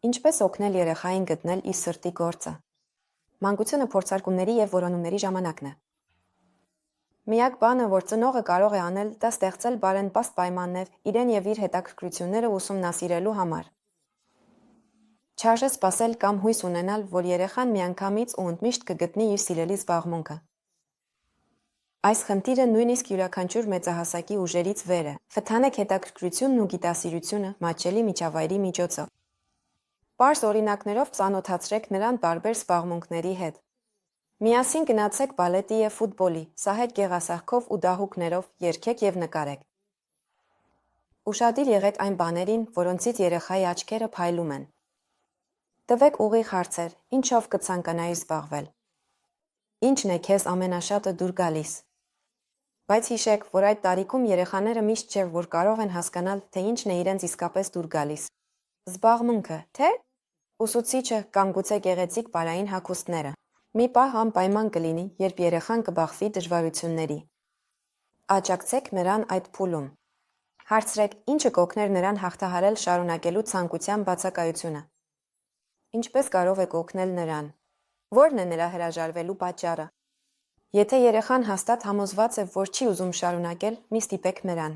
Ինչպես օգնել երեխային գտնել իր սրտի գործը։ Մանկությունը փորձարկումների և որոնումների ժամանակն է։ Միակ բանը, որ ծնողը կարող է անել, դա ստեղծել բարենպաստ պայմաններ իրեն և իր հետաքրքրությունները ուսումնասիրելու համար։ Չարժե սպասել կամ հույս ունենալ, որ երեխան միանգամից ու ընդմիշտ կգտնի իր սիրելի զբաղմունքը։ Այս խնդիրը նույնիսկ յուրաքանչյուր մեծահասակի ուժերից վեր է։ Խթանեք հետաքրքրությունն ու գիտասիրությունը մատչելի միջավայրի միջոցով։ Պարզ օրինակներով ծանոթացրեք նրան տարբեր զբաղմունքների հետ։ Միասին գնացեք բալետի և ֆուտբոլի, սահեք գեղասահքով ու դահուկներով, երգեք և նկարեք։ Ուշադիր եղեք այն բաներին, որոնցից երեխայի աչքերը փայլում են։ Տվեք ուղիղ հարցեր, ինչով կցանկանայիր զբաղվել։ Ինչն է քեզ ամենաշատը դուր գալիս։ Բայց հիշեք, որ այդ տարիքում երեխաները միշտ չէ, որ կարող են հասկանալ, թե ինչն է իրենց իսկապես դուր գալիս։ Զբաղմունքը, թե՞։ Ուսուցիչը կամ գուցե գեղեցիկ պարային հագուստները։ Մի պահ անպայման կլինի, երբ երեխան կբախվի դժվարությունների։ Աջակցեք նրան այդ փուլում։ Հարցրեք, ինչը կօգներ նրան հաղթահարել շարունակելու ցանկության բացակայությունը։ Ինչպես կարող եք օգնել նրան։ Ո՞րն է նրա հրաժարվելու պատճառը։ Եթե երեխան հաստատ համոզված է, որ չի ուզում շարունակել, մի ստիպեք նրան։